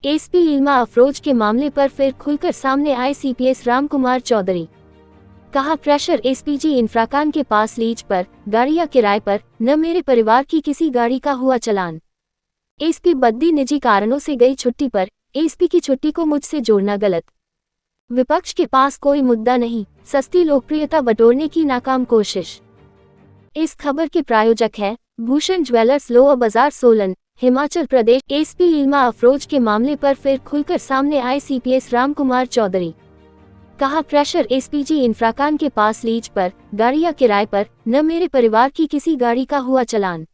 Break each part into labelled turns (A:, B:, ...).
A: SP इल्मा Afroz के मामले पर फिर खुलकर सामने आए सीपीएस रामकुमार चौधरी। कहा, प्रेशर एसपीजी इंफ्राकान के पास लीज पर, गाड़ी या किराए पर, न मेरे परिवार की किसी गाड़ी का हुआ चलान। एसपी बद्दी निजी कारणों से गई छुट्टी पर, एसपी की छुट्टी को मुझसे जोड़ना गलत। विपक्ष के पास कोई मुद्दा नहीं, सस्ती लोकप्रियता बटोरने की नाकाम कोशिश। इस खबर के प्रायोजक है भूषण ज्वेलर्स, लोअर बाजार, सोलन, हिमाचल प्रदेश। एसपी इल्मा अफरोज के मामले पर फिर खुलकर सामने आए सीपीएस रामकुमार चौधरी। कहा, प्रेशर एसपीजी इंफ्राकान के पास लीज पर, गाड़ी या किराए पर, न मेरे परिवार की किसी गाड़ी का हुआ चलान।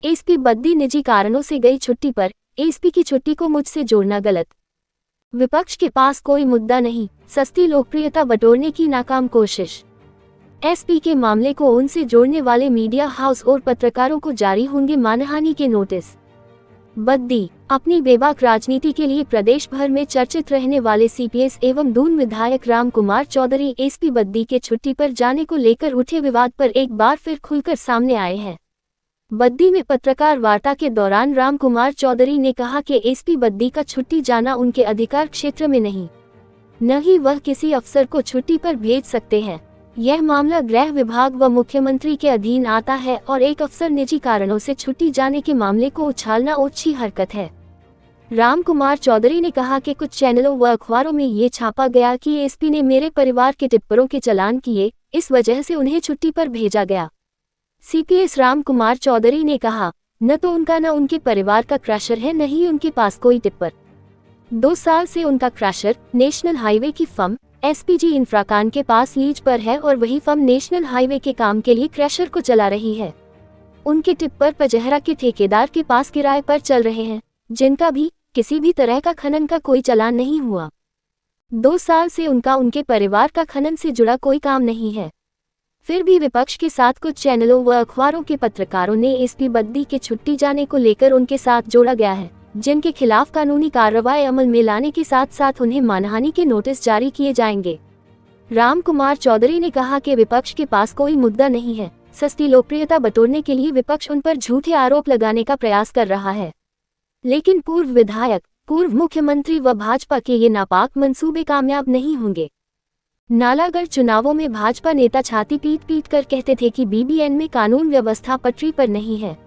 A: एसपी बद्दी निजी कारणों से गई छुट्टी पर, एसपी की छुट्टी को मुझसे जोड़ना गलत। विपक्ष के पास कोई मुद्दा नहीं, सस्ती लोकप्रियता बटोरने की नाकाम कोशिश। एसपी के मामले को उनसे जोड़ने वाले मीडिया हाउस और पत्रकारों को जारी होंगे मानहानि के नोटिस। बद्दी अपनी बेबाक राजनीति के लिए प्रदेश भर में चर्चित रहने वाले सीपीएस एवं दून विधायक रामकुमार चौधरी एसपी बद्दी के छुट्टी पर जाने को लेकर उठे विवाद पर एक बार फिर खुलकर सामने आए हैं। बद्दी में पत्रकार वार्ता के दौरान रामकुमार चौधरी ने कहा कि एसपी बद्दी का छुट्टी जाना उनके अधिकार क्षेत्र में नहीं, न ही वह किसी अफसर को छुट्टी पर भेज सकते हैं। यह मामला गृह विभाग व मुख्यमंत्री के अधीन आता है और एक अफसर निजी कारणों से छुट्टी जाने के मामले को उछालना ओछी हरकत है। रामकुमार चौधरी ने कहा कि कुछ चैनलों व अखबारों में ये छापा गया कि एसपी ने मेरे परिवार के टिप्परों के चालान किए, इस वजह से उन्हें छुट्टी पर भेजा गया। सीपीएस रामकुमार चौधरी ने कहा, न तो उनका न उनके परिवार का क्रैशर है, न ही उनके पास कोई टिप्पर। 2 साल से उनका क्रैशर नेशनल हाईवे की फर्म एसपीजी इंफ्राकान के पास लीज पर है और वही फर्म नेशनल हाईवे के काम के लिए क्रैशर को चला रही है। उनके टिप्पर पजहरा के ठेकेदार के पास किराए पर चल रहे हैं, जिनका भी किसी भी तरह का खनन का कोई चालान नहीं हुआ। 2 साल से उनका उनके परिवार का खनन से जुड़ा कोई काम नहीं है। फिर भी विपक्ष के साथ कुछ चैनलों व अखबारों के पत्रकारों ने एसपी बद्दी के छुट्टी जाने को लेकर उनके साथ जोड़ा गया है, जिनके खिलाफ कानूनी कार्रवाई अमल में लाने के साथ साथ उन्हें मानहानि के नोटिस जारी किए जाएंगे। रामकुमार चौधरी ने कहा कि विपक्ष के पास कोई मुद्दा नहीं है, सस्ती लोकप्रियता बटोरने के लिए विपक्ष उन पर झूठे आरोप लगाने का प्रयास कर रहा है, लेकिन पूर्व विधायक, पूर्व मुख्यमंत्री व भाजपा के ये नापाक मंसूबे कामयाब नहीं होंगे। नालागढ़ चुनावों में भाजपा नेता छाती पीट कर कहते थे कि बीबीएन में कानून व्यवस्था पटरी पर नहीं है।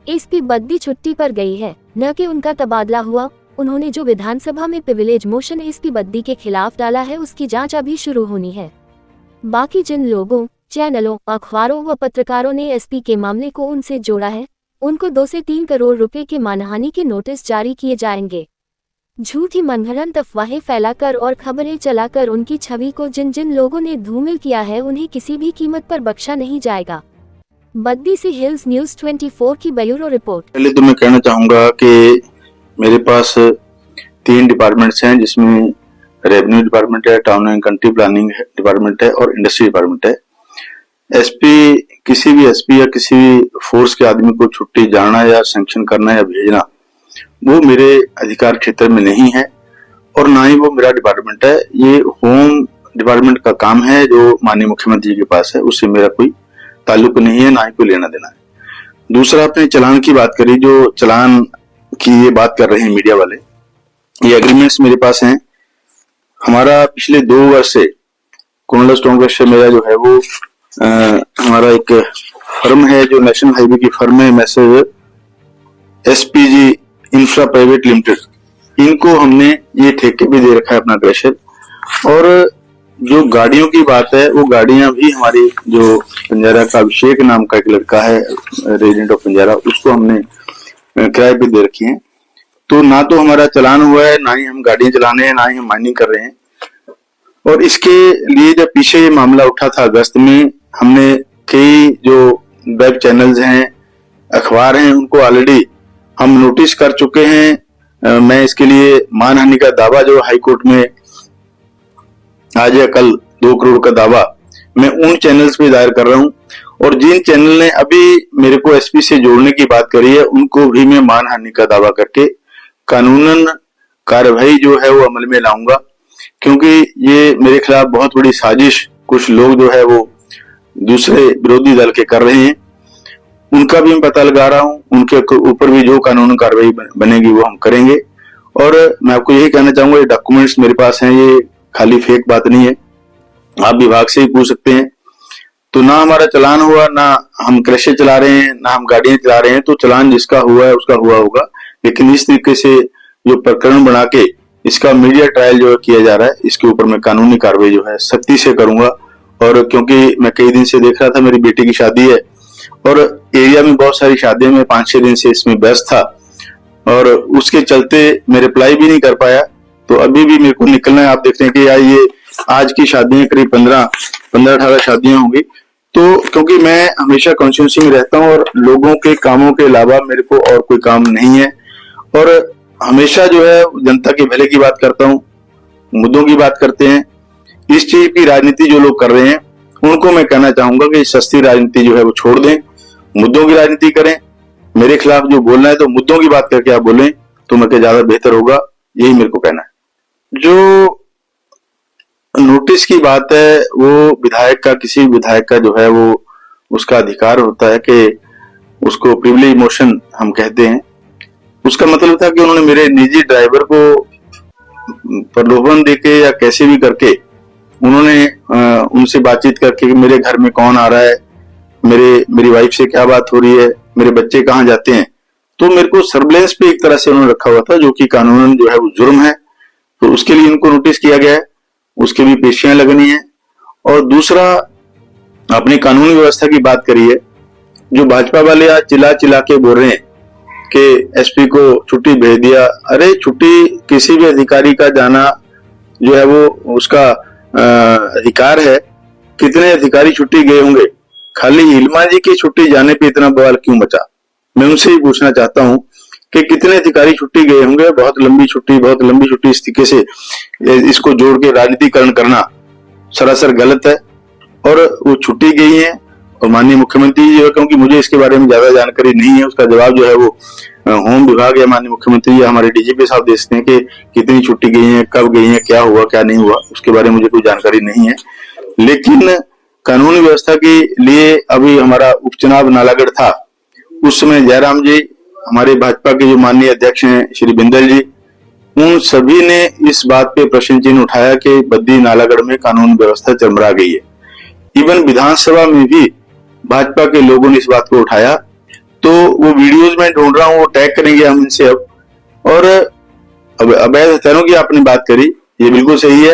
A: एसपी बद्दी छुट्टी पर गई है, न कि उनका तबादला हुआ। उन्होंने जो विधानसभा में प्रिविलेज मोशन एसपी बद्दी के खिलाफ डाला है, उसकी जांच अभी शुरू होनी है। बाकी जिन लोगों, चैनलों, अखबारों व पत्रकारों ने एसपी के मामले को उनसे जोड़ा है, उनको 2 से 3 करोड़ रुपए के मानहानि के नोटिस जारी किए जाएंगे। झूठी मनगढ़ंत अफवाहें फैलाकर और खबरें चलाकर उनकी छवि को जिन जिन लोगों ने धूमिल किया है, उन्हें किसी भी कीमत पर बख्शा नहीं जाएगा। बद्दी से हिल्स न्यूज़ 24 की ब्यूरो रिपोर्ट।
B: पहले तो मैं कहना चाहूंगा कि मेरे पास 3 डिपार्टमेंट्स हैं, जिसमें रेवेन्यू डिपार्टमेंट है, town and country planning department है और इंडस्ट्री डिपार्टमेंट है। एसपी, किसी भी एसपी या किसी भी फोर्स के आदमी को छुट्टी जाना या सैंक्शन करना या भेजना, वो मेरे अधिकार क्षेत्र में नहीं है और ना ही वो मेरा डिपार्टमेंट है। ये होम डिपार्टमेंट का काम है जो माननीय मुख्यमंत्री जी के पास है, उससे मेरा कोई ताल्लुक नहीं है, ना ही कोई लेना देना है। दूसरा, आपने चालान की बात करी, जो चालान की ये बात कर रहे हैं मीडिया वाले, ये एग्रीमेंट्स मेरे पास हैं। हमारा पिछले 2 वर्ष से कुंडल स्टोन से मेरा जो है वो हमारा एक फर्म है जो नेशनल हाईवे की फर्म है, message SPG infra private limited, इनको हमने ये ठेके भी दे रखा है अपना क्रशर। और जो गाड़ियों की बात है, वो गाड़ियां भी हमारी जो पंजारा का अभिषेक नाम का एक लड़का है, रेजिडेंट ऑफ पंजारा, उसको हमने किराए पे दे रखी है। तो ना तो हमारा चालान हुआ है, ना ही हम गाड़ियां चलाने हैं, ना ही हम माइनिंग कर रहे हैं। और इसके लिए जब पीछे ये मामला उठा था अगस्त में, हमने कई जो वेब चैनल्स हैं, अखबार हैं, उनको ऑलरेडी हम नोटिस कर चुके हैं। मैं इसके लिए मानहानि का दावा जो हाई कोर्ट में आज या कल 2 करोड़ का दावा मैं उन चैनल्स पे दायर कर रहा हूं। और जिन चैनल ने अभी मेरे को एसपी से जोड़ने की बात करी है, उनको भी मैं मानहानि का दावा करके कानूनन कार्रवाई जो है वो अमल में लाऊंगा, क्योंकि ये मेरे खिलाफ बहुत बड़ी साजिश कुछ लोग जो है वो दूसरे विरोधी दल के कर रहे हैं। उनका भी मैं पता लगा रहा हूं, उनके ऊपर भी जो कानूनी कार्रवाई बनेगी वो हम करेंगे। और मैं आपको यही कहना चाहूंगा, ये डॉक्यूमेंट्स मेरे पास हैं, ये खाली फेक बात नहीं है, आप विभाग से ही पूछ सकते हैं। तो ना हमारा चालान हुआ, ना हम क्रशे चला रहे हैं, ना हम गाड़ियां चला रहे हैं, तो चालान जिसका हुआ है उसका हुआ होगा। लेकिन इस तरीके से जो प्रकरण बना के इसका मीडिया ट्रायल जो किया जा रहा है, इसके ऊपर मैं कानूनी कार्रवाई जो है सख्ती से करूंगा। और क्योंकि मैं कई दिन से देख रहा था, मेरी बेटी की शादी है और एरिया में बहुत सारी शादियां, में 5-6 दिन से इसमें व्यस्त था और उसके चलते मैं रिप्लाई भी नहीं कर पाया। तो अभी भी मेरे को निकलना है। आप देख रहे हैं कि यार ये आज की शादियां करीब 15-18 शादियां होंगी। तो क्योंकि मैं हमेशा कॉन्स्टिट्यूंसी में रहता हूं और लोगों के कामों के अलावा मेरे को और कोई काम नहीं है, और हमेशा जो है जनता के भले की बात करता हूं, मुद्दों की बात करते हैं। इस चीज की राजनीति जो लोग कर रहे हैं उनको मैं कहना चाहूंगा कि सस्ती राजनीति जो है वो छोड़ दें, मुद्दों की राजनीति करें। मेरे खिलाफ जो बोलना है तो मुद्दों की बात करके आप बोलें तो मैं ज्यादा बेहतर होगा, यही मेरे को कहना है। जो नोटिस की बात है वो विधायक का, किसी विधायक का जो है वो उसका अधिकार होता है कि उसको प्रिविलेज मोशन हम कहते हैं। उसका मतलब था कि उन्होंने मेरे निजी ड्राइवर को प्रलोभन देके या कैसे भी करके उन्होंने उनसे बातचीत करके कि मेरे घर में कौन आ रहा है, मेरी वाइफ से क्या बात हो रही है, मेरे बच्चे कहाँ जाते हैं, तो मेरे को सर्विलेंस पे एक तरह से उन्होंने रखा हुआ था, जो कि कानूनन जो है वो जुर्म है। तो उसके लिए उनको नोटिस किया गया है, उसके भी पेशियां लगनी है। और दूसरा, अपनी कानूनी व्यवस्था की बात करिए, जो भाजपा वाले आज चिल्ला चिल्ला के बोल रहे हैं कि एसपी को छुट्टी भेज दिया। अरे छुट्टी किसी भी अधिकारी का जाना जो है वो उसका अधिकार है। कितने अधिकारी छुट्टी गए होंगे, खाली इल्मा जी की छुट्टी जाने पे इतना बवाल क्यों मचा? मैं उनसे ही पूछना चाहता हूं कि कितने अधिकारी छुट्टी गए होंगे। बहुत लंबी छुट्टी इस तरीके से इसको जोड़ के राजनीतिकरण करना सरासर गलत है। और वो छुट्टी गई है और माननीय मुख्यमंत्री जी, क्योंकि मुझे इसके बारे में ज्यादा जानकारी नहीं है, उसका जवाब जो है वो होम विभाग या माननीय मुख्यमंत्री या हमारे डीजीपी साहब दे सकते हैं कि कितनी छुट्टी गई है, कब गई है, क्या हुआ क्या नहीं हुआ, उसके बारे में मुझे कोई जानकारी नहीं है। लेकिन कानूनी व्यवस्था के लिए अभी हमारा उपचुनाव नालागढ़ था, उस समय जयराम जी, हमारे भाजपा के जो माननीय अध्यक्ष हैं श्री बिंदल जी, उन सभी ने इस बात पे प्रश्न चिन्ह उठाया कि बद्दी नालागढ़ में कानून व्यवस्था चरमरा गई है। इवन विधानसभा में भी भाजपा के लोगों ने इस बात को उठाया। तो वो वीडियोज में ढूंढ रहा हूँ, वो टैग करेंगे हम इनसे अब। और अवैध हथियारों की आपने बात करी, ये बिल्कुल सही है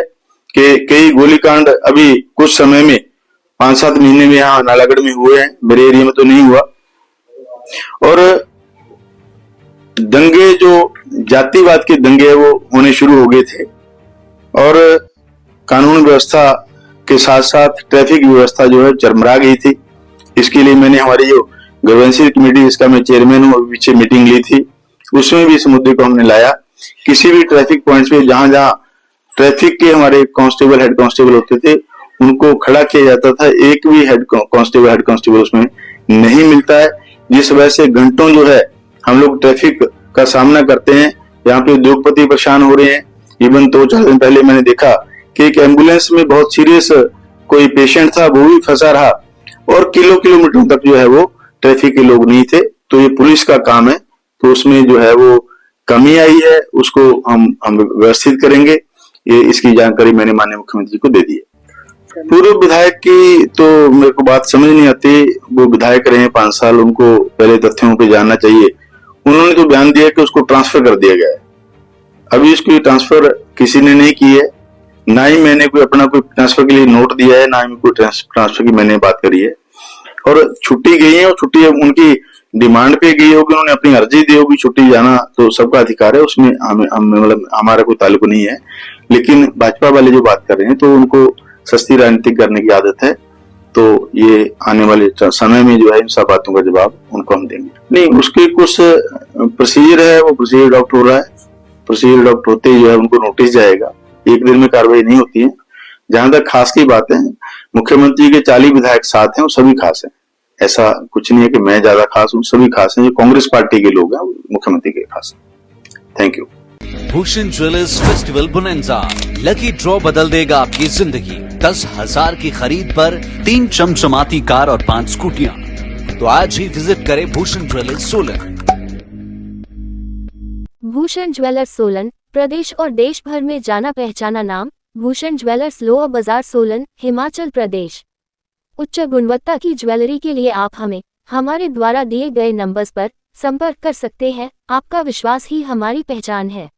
B: कि कई गोलीकांड अभी कुछ समय में 5-7 महीने में यहाँ नालागढ़ में हुए हैं, मेरे एरिया में तो नहीं हुआ। और दंगे, जो जातिवाद के दंगे है वो होने शुरू हो गए थे, और कानून व्यवस्था के साथ साथ ट्रैफिक व्यवस्था जो है चरमरा गई थी। इसके लिए मैंने हमारी जो गवर्नेंस कमेटी, जिसका मैं चेयरमैन हूँ, पीछे मीटिंग ली थी, उसमें भी इस मुद्दे को हमने लाया। किसी भी ट्रैफिक पॉइंट्स पे जहां जहां ट्रैफिक के हमारे कांस्टेबल, हेड कांस्टेबल होते थे, उनको खड़ा किया जाता था। एक भी हेड कांस्टेबल उसमें नहीं मिलता है, जिस वजह से घंटों जो है हम लोग ट्रैफिक का सामना करते हैं। यहाँ पे उद्योगपति परेशान हो रहे हैं। इवन 2-4 दिन पहले मैंने देखा कि एक एम्बुलेंस में बहुत सीरियस कोई पेशेंट था, वो भी फंसा रहा, और किलोमीटरों तक जो है वो ट्रैफिक के लोग नहीं थे। तो ये पुलिस का काम है, तो उसमें जो है वो कमी आई है, उसको हम व्यवस्थित करेंगे। ये इसकी जानकारी मैंने माननीय मुख्यमंत्री को दे दी है। पूर्व विधायक की तो मेरे को बात समझ नहीं आती, वो विधायक रहे 5 साल, उनको पहले तथ्यों पे जानना चाहिए। उन्होंने तो बयान दिया कि उसको ट्रांसफर कर दिया गया है। अभी उसकी ट्रांसफर किसी ने नहीं की है, ना ही मैंने कोई अपना कोई ट्रांसफर के लिए नोट दिया है, ना ही कोई ट्रांसफर की मैंने बात करी है। और छुट्टी गई है, और छुट्टी उनकी डिमांड पे गई होगी, उन्होंने अपनी अर्जी दी होगी छुट्टी जाना, तो सबका अधिकार है, उसमें मतलब हमारा कोई ताल्लुक नहीं है। लेकिन भाजपा वाले जो बात कर रहे हैं तो उनको सस्ती राजनीति करने की आदत है। तो ये आने वाले समय में जो है इन सब बातों का जवाब उनको हम देंगे। नहीं, उसकी कुछ प्रोसीजर है, वो प्रोसीजर अडॉप्ट हो रहा है। प्रोसीजर अडॉप्ट होते ही जो है उनको नोटिस जाएगा, एक दिन में कार्रवाई नहीं होती है। जहां तक खास की बात है, मुख्यमंत्री के 40 विधायक साथ हैं, वो सभी खास हैं। ऐसा कुछ नहीं है कि मैं ज्यादा खास हूँ, सभी खास हैं। जो कांग्रेस पार्टी के लोग हैं मुख्यमंत्री के खास हैं। Thank you.
C: Bhushan jewellers festival bonanza, lucky draw बदल देगा आपकी जिंदगी। 10,000 की खरीद पर 3 चमचमाती कार और 5 स्कूटियां। तो आज ही विजिट करें भूषण ज्वेलर्स सोलन।
A: भूषण ज्वेलर्स सोलन, प्रदेश और देश भर में जाना पहचाना नाम। भूषण ज्वेलर्स, लोअर बाजार, सोलन, हिमाचल प्रदेश। उच्च गुणवत्ता की ज्वेलरी के लिए आप हमारे द्वारा दिए गए नंबर्स पर संपर्क कर सकते हैं। आपका विश्वास ही हमारी पहचान है।